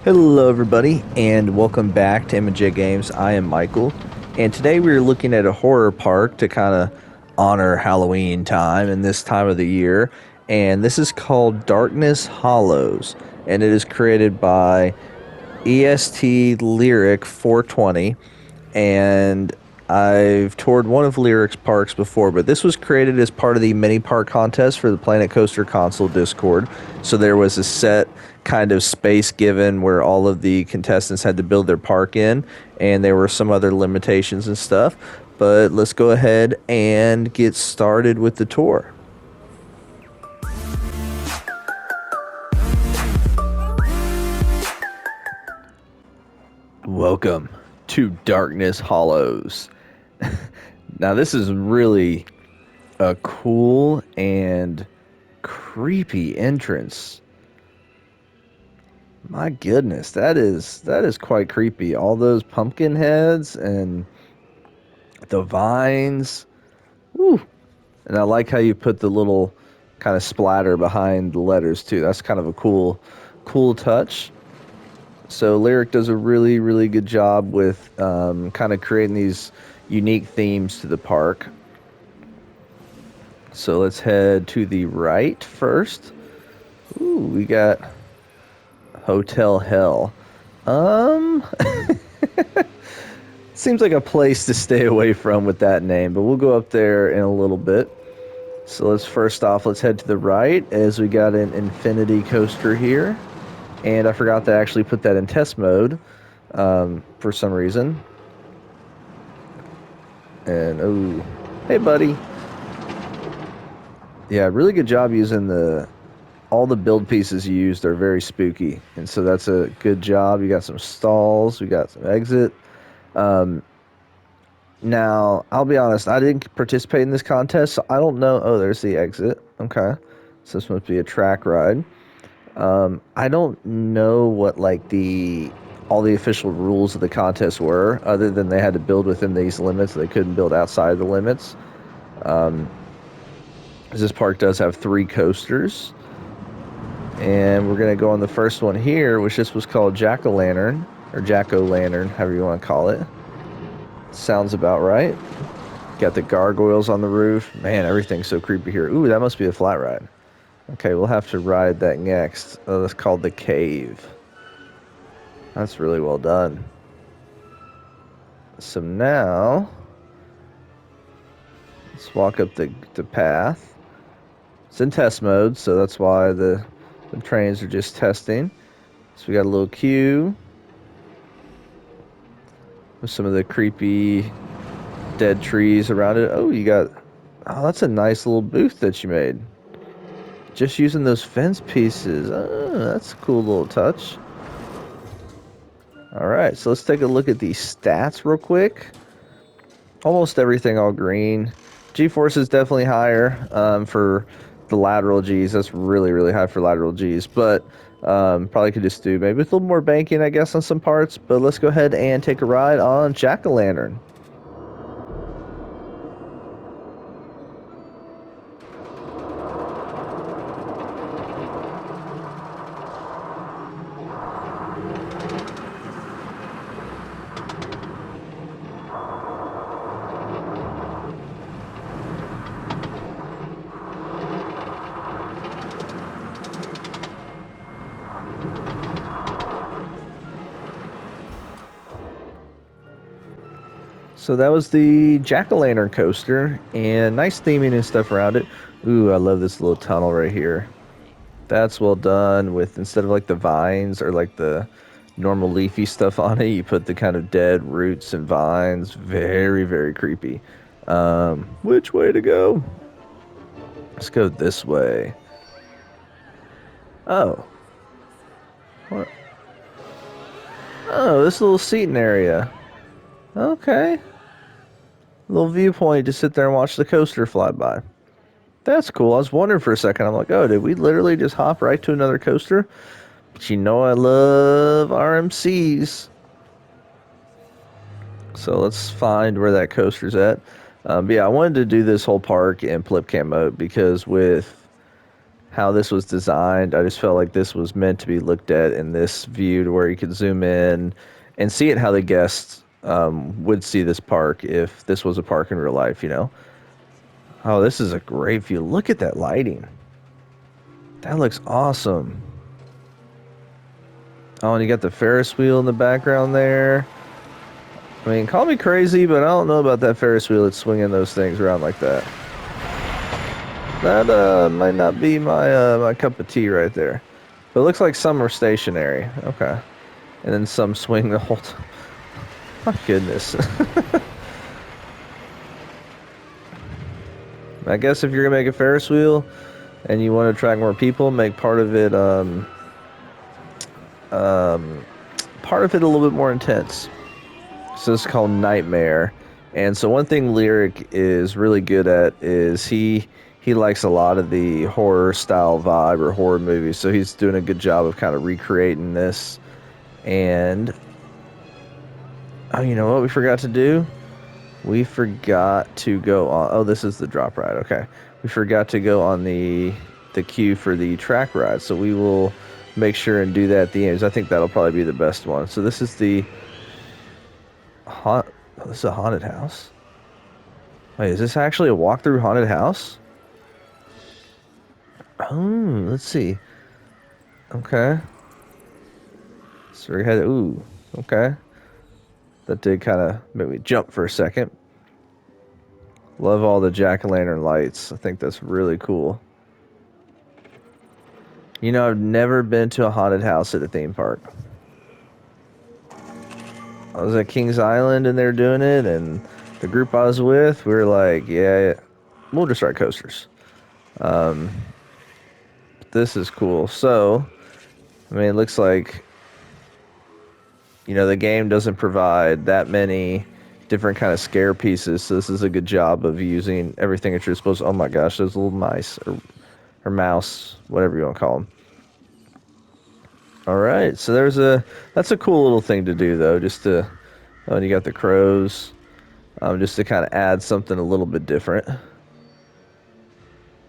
Hello, everybody, and welcome back to MJ Games. I am Michael, and today we are looking at a horror park to kind of honor Halloween time and this time of the year. And this is called Darkness Hollows, and it is created by EST Lyric 420. And I've toured one of Lyric's parks before, but this was created as part of the mini park contest for the Planet Coaster console Discord. So there was a set kind of space given where all of the contestants had to build their park in, and there were some other limitations and stuff. But let's go ahead and get started with the tour. Welcome to Darkness Hollows. Now, this is really a cool and creepy entrance. My goodness, that is quite creepy. All those pumpkin heads and the vines. Woo. And I like how you put the little kind of splatter behind the letters too. That's kind of a cool touch. So Lyric does a really good job with kind of creating these unique themes to the park. So let's head to the right first. Ooh, we got Hotel Hell. Seems like a place to stay away from with that name, but we'll go up there in a little bit. So let's head to the right as we got an infinity coaster here. And I forgot to actually put that in test mode for some reason. And, oh, hey, buddy. Yeah, really good job using all the build pieces you used are very spooky. And so that's a good job. You got some stalls. We got some exit. Now, I'll be honest, I didn't participate in this contest, so I don't know. Oh, there's the exit. Okay. So this must be a track ride. I don't know what all the official rules of the contest were, other than they had to build within these limits. They couldn't build outside the limits. This park does have 3 coasters, and we're gonna go on the first one here, which this was called Jack-o'-lantern or Jack-o'-lantern, however you want to call it. Sounds about right. Got the gargoyles on the roof. Man, everything's so creepy here. Ooh, that must be a flat ride. Okay, we'll have to ride that next. Oh, that's called the Cave. That's really well done. So now, let's walk up the path. It's in test mode, so that's why the trains are just testing. So we got a little queue with some of the creepy dead trees around it. Oh, that's a nice little booth that you made. Just using those fence pieces. Oh, that's a cool little touch. All right, so let's take a look at these stats real quick. Almost everything all green. G-force is definitely higher for the lateral Gs. That's really high for lateral Gs, but probably could just do maybe with a little more banking, I guess, on some parts. But let's go ahead and take a ride on Jack-o'-lantern. So that was the Jack-o'-lantern coaster, and nice theming and stuff around it. Ooh, I love this little tunnel right here. That's well done with, instead of like the vines or like the normal leafy stuff on it, you put the kind of dead roots and vines. Very creepy. Which way to go? Let's go this way. Oh. What? Oh, this little seating area. Okay. Little viewpoint to sit there and watch the coaster fly by. That's cool. I was wondering for a second. I'm like, oh, did we literally just hop right to another coaster? But you know I love RMCs. So let's find where that coaster's at. But yeah, I wanted to do this whole park in flip cam mode because with how this was designed. I just felt like this was meant to be looked at in this view to where you could zoom in and see it how the guests would see this park if this was a park in real life, you know. Oh, this is a great view. Look at that lighting. That looks awesome. Oh, and you got the Ferris wheel in the background there. I mean, call me crazy, but I don't know about that Ferris wheel that's swinging those things around like that. That might not be my cup of tea right there. But it looks like some are stationary. Okay. And then some swing the whole time. My goodness. I guess if you're going to make a Ferris wheel and you want to attract more people, make part of it a little bit more intense. So this is called Nightmare. And so one thing Lyric is really good at is he likes a lot of the horror style vibe or horror movies. So he's doing a good job of kind of recreating this. And oh, you know what we forgot to do? We forgot to go on. Oh, this is the drop ride. Okay. We forgot to go on the queue for the track ride. So we will make sure and do that at the end. I think that'll probably be the best one. So this is the this is a haunted house. Wait, is this actually a walk-through haunted house? Oh, let's see. Okay. So we had ooh, okay. That did kind of make me jump for a second. Love all the jack-o'-lantern lights. I think that's really cool. You know, I've never been to a haunted house at a theme park. I was at Kings Island and they're doing it, and the group I was with, we were like, yeah, we'll just ride coasters. This is cool. So, I mean, it looks like, you know, the game doesn't provide that many different kind of scare pieces, so this is a good job of using everything that you're supposed to. Oh my gosh, those little mice or mouse, whatever you want to call them. All right, so that's a cool little thing to do though, just to and you got the crows, just to kind of add something a little bit different.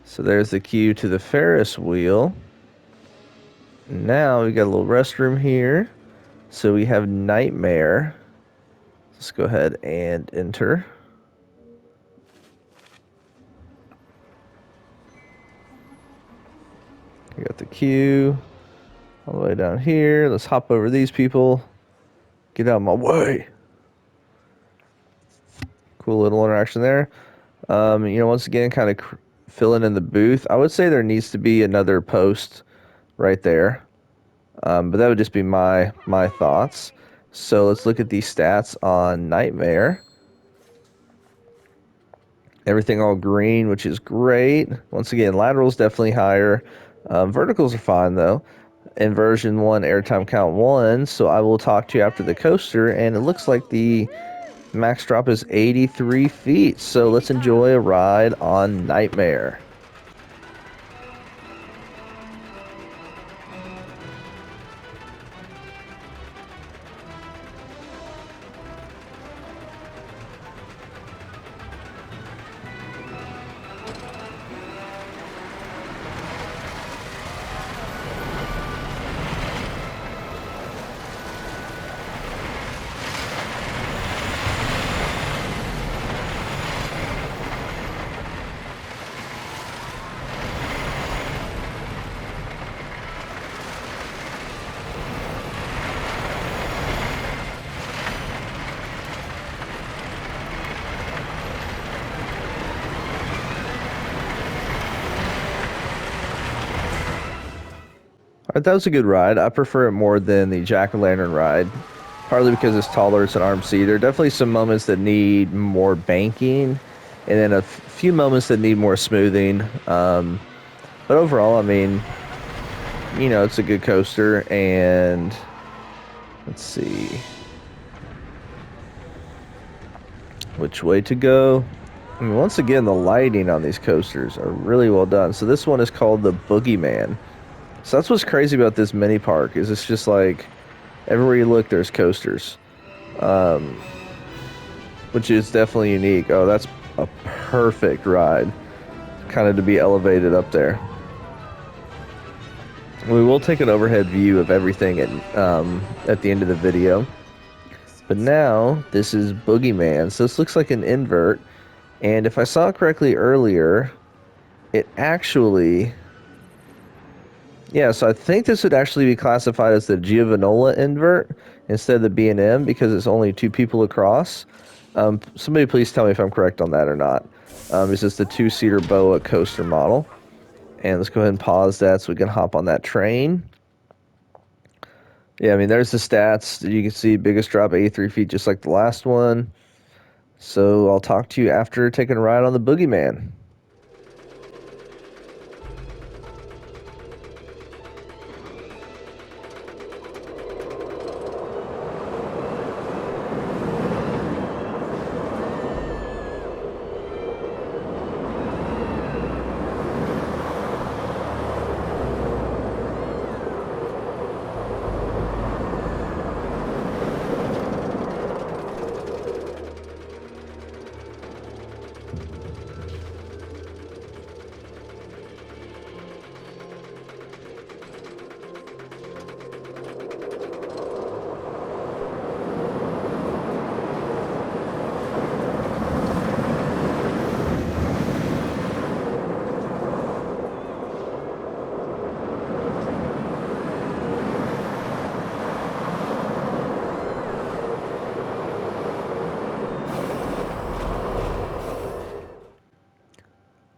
So there's the queue to the Ferris wheel. Now we got a little restroom here. So we have Nightmare. Let's go ahead and enter. We got the queue all the way down here. Let's hop over these people. Get out of my way. Cool little interaction there. You know, once again, kind of filling in the booth. I would say there needs to be another post right there. But that would just be my thoughts. So let's look at these stats on Nightmare. Everything all green, which is great. Once again, lateral's definitely higher. Verticals are fine, though. Inversion 1, airtime count 1. So I will talk to you after the coaster. And it looks like the max drop is 83 feet. So let's enjoy a ride on Nightmare. That was a good ride. I prefer it more than the jack-o'-lantern ride, partly because it's taller, it's an RMC. There are definitely some moments that need more banking, and then a few moments that need more smoothing. But overall, I mean, you know, it's a good coaster, and let's see which way to go. I mean, once again, the lighting on these coasters are really well done. So this one is called the Boogyman. So that's what's crazy about this mini park, is it's just like everywhere you look there's coasters, which is definitely unique. Oh, that's a perfect ride, kind of to be elevated up there. We will take an overhead view of everything at the end of the video. But now, this is Boogyman. So this looks like an invert. And if I saw it correctly earlier, it actually... Yeah, so I think this would actually be classified as the Giovanola invert instead of the B&M because it's only 2 people across. Somebody please tell me if I'm correct on that or not. It's just the 2-seater BOA coaster model. And let's go ahead and pause that so we can hop on that train. Yeah, I mean, there's the stats. You can see biggest drop 83 feet just like the last one. So I'll talk to you after taking a ride on the Boogyman.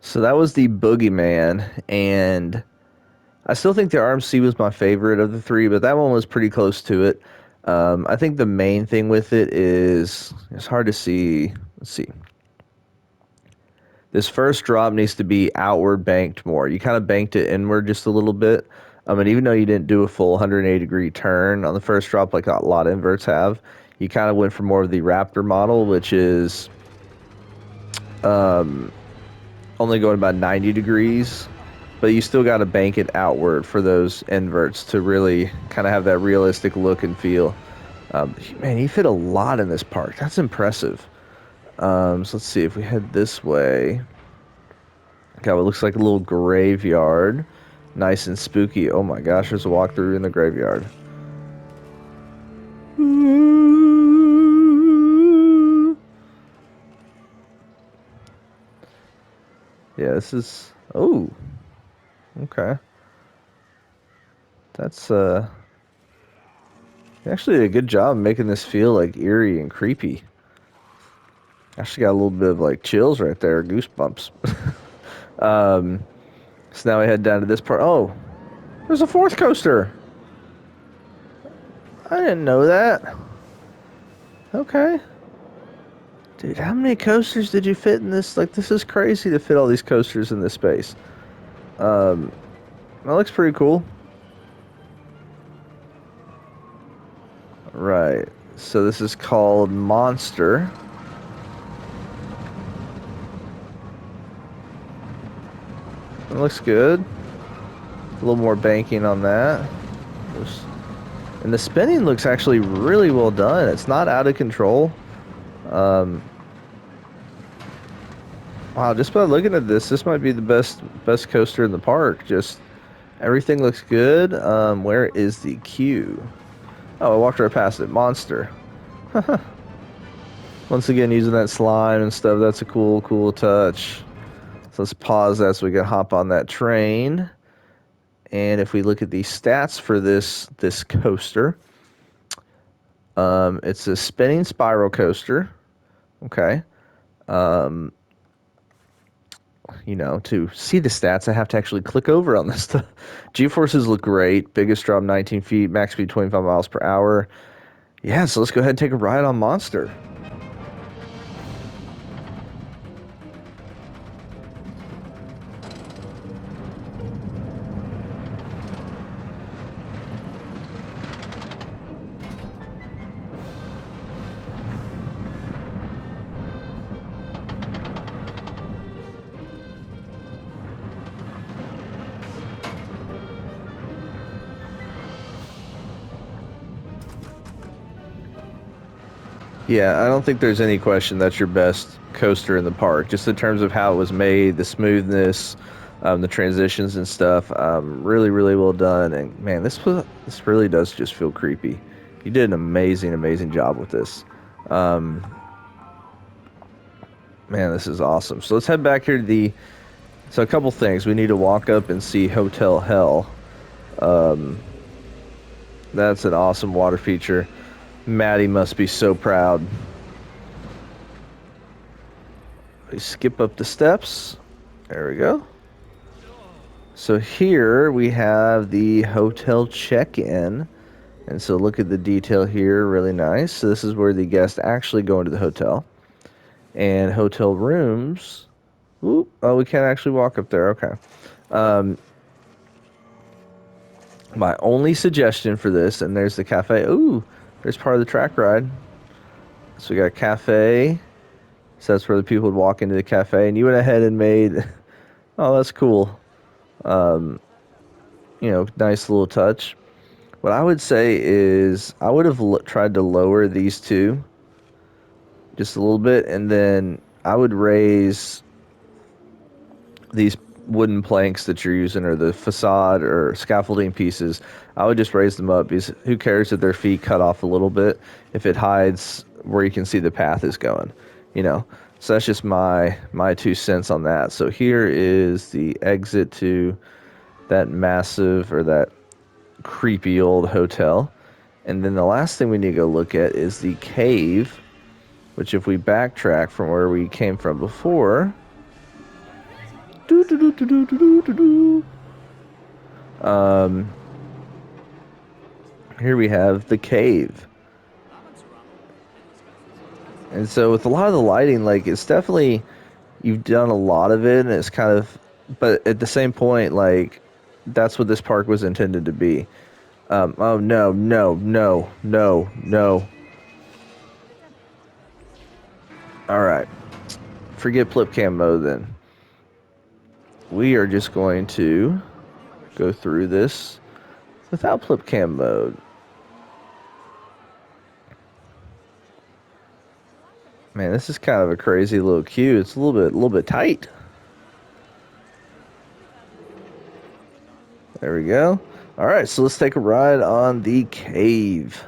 So that was the Boogyman, and I still think the RMC was my favorite of the 3, but that one was pretty close to it. I think the main thing with it is it's hard to see. Let's see. This first drop needs to be outward banked more. You kind of banked it inward just a little bit. And even though you didn't do a full 180-degree turn on the first drop like a lot of inverts have, you kind of went for more of the Raptor model, which is only going about 90 degrees. But you still got to bank it outward for those inverts to really kind of have that realistic look and feel. Man, you fit a lot in this park. That's impressive. So let's see if we head this way. Got what looks like a little graveyard. Nice and spooky. Oh my gosh, there's a walkthrough in the graveyard. Yeah, this is... Oh. Okay. That's, actually did a good job making this feel, like, eerie and creepy. Actually got a little bit of, like, chills right there. Goosebumps. So now we head down to this part. Oh, there's a 4th coaster. I didn't know that. Okay. Dude, how many coasters did you fit in this? Like, this is crazy to fit all these coasters in this space. That looks pretty cool. Right. So this is called Monster. It looks good. A little more banking on that. And the spinning looks actually really well done. It's not out of control. Wow, just by looking at this, this might be the best coaster in the park. Just everything looks good. Where is the queue? Oh, I walked right past it. Monster. Once again, using that slime and stuff. That's a cool touch. So let's pause that so we can hop on that train. And if we look at the stats for this coaster, it's a spinning spiral coaster. Okay. You know, to see the stats, I have to actually click over on this stuff. G-forces look great. Biggest drop 19 feet, max speed 25 miles per hour. Yeah, so let's go ahead and take a ride on Monster. Yeah, I don't think there's any question that's your best coaster in the park. Just in terms of how it was made, the smoothness, The transitions and stuff, really, really well done. And man, this really does just feel creepy. You did an amazing job with this. Um, Man, this is awesome. So let's head back here to the. So a couple things. We need to walk up and see Hotel Hell. That's an awesome water feature. Maddie must be so proud. We skip up the steps. There we go. So here we have the hotel check-in. And so look at the detail here, really nice. So this is where the guests actually go into the hotel. And hotel rooms. Ooh, oh, we can't actually walk up there. Okay. My only suggestion for this, and there's the cafe. Ooh, there's part of the track ride. So we got a cafe. So that's where the people would walk into the cafe. And you went ahead and made, oh, that's cool. Nice little touch. What I would say is I would have tried to lower these two just a little bit, and then I would raise these wooden planks that you're using, or the facade or scaffolding pieces. I would just raise them up, because who cares if their feet cut off a little bit if it hides where you can see the path is going, so that's just my 2 cents on that. So here is the exit to that massive, or that creepy old hotel. And then the last thing we need to go look at is the cave, which if we backtrack from where we came from before, here we have the cave. And so with a lot of the lighting, like, it's definitely, you've done a lot of it, and it's kind of, but at the same point, like, that's what this park was intended to be. Oh, no, no, no, no, no. All right. Forget flip cam mode then. We are just going to go through this without flip cam mode. Man, this is kind of a crazy little queue. It's a little bit tight. There we go. All right, so let's take a ride on the cave.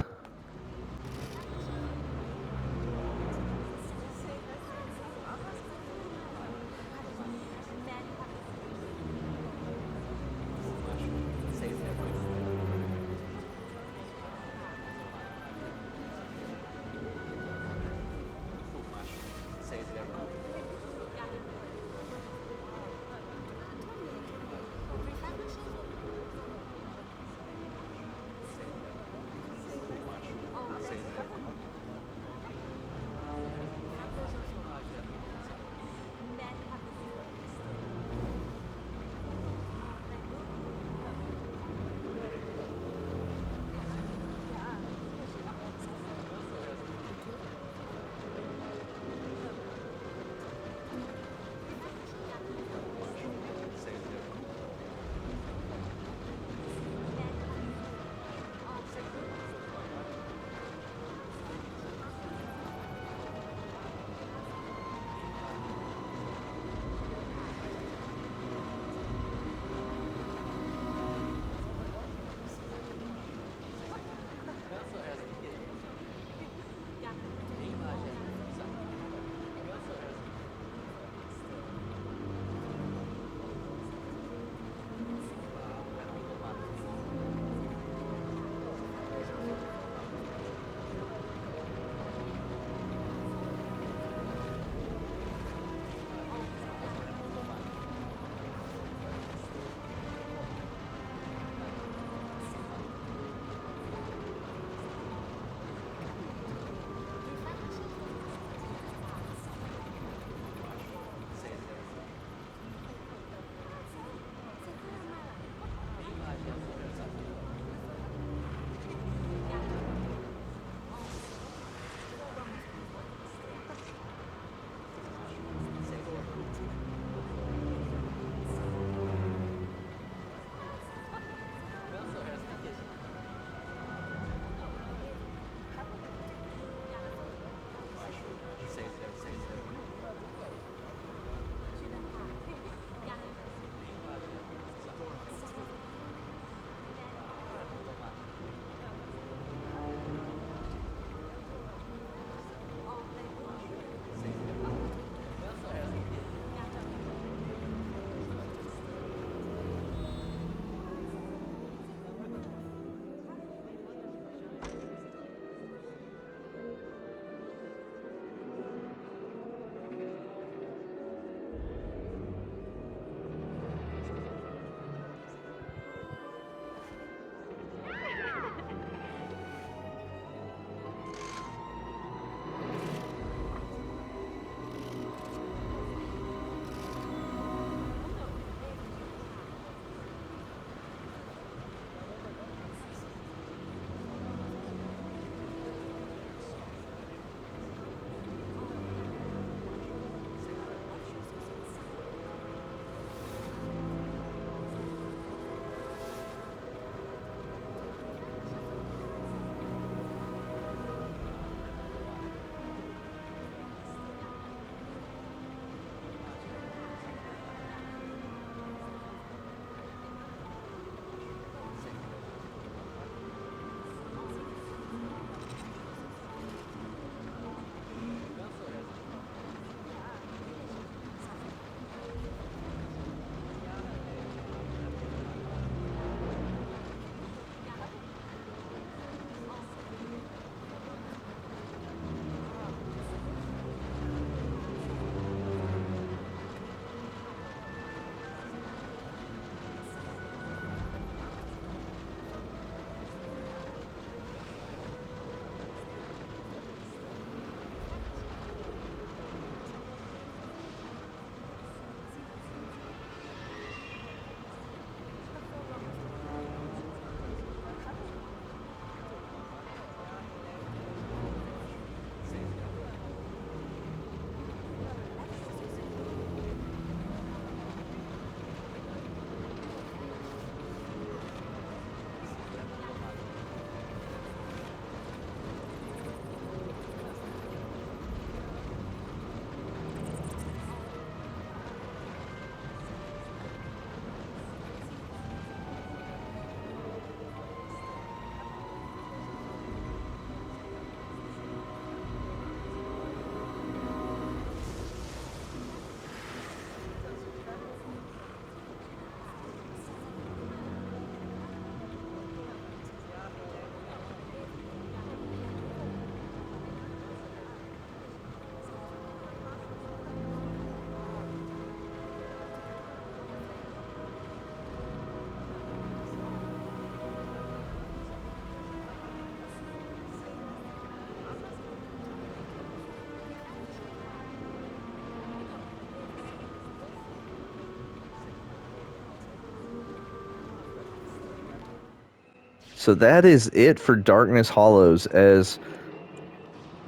So that is it for Darkness Hollows. As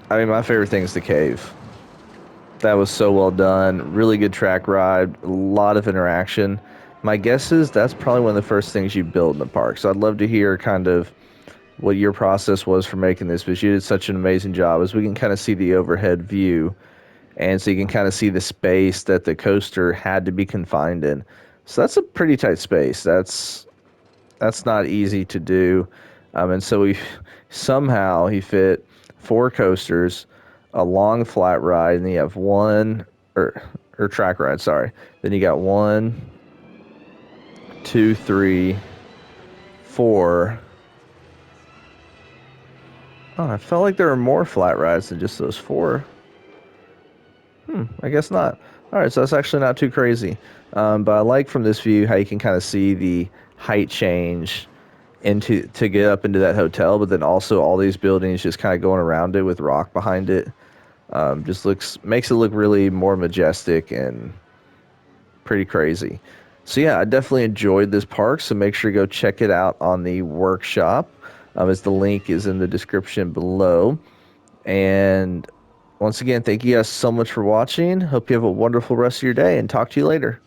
I mean, my favorite thing is the cave. That was so well done. Really good track ride. A lot of interaction. My guess is that's probably one of the first things you build in the park. So I'd love to hear kind of what your process was for making this, because you did such an amazing job. As we can kind of see the overhead view, and so you can kind of see the space that the coaster had to be confined in. So that's a pretty tight space. That's not easy to do. And so we somehow he fit four coasters, a long flat ride, and then you have one or track ride. Sorry. Then you got one, two, three, four. Oh, I felt like there were more flat rides than just those four. I guess not. All right, so that's actually not too crazy. But I like from this view how you can kind of see the height change into to get up into that hotel, but then also all these buildings just kind of going around it with rock behind it. Just makes it look really more majestic and pretty crazy. So yeah, I definitely enjoyed this park. So make sure to go check it out on the workshop, as the link is in the description below. And once again, thank you guys so much for watching. Hope you have a wonderful rest of your day, and talk to you later.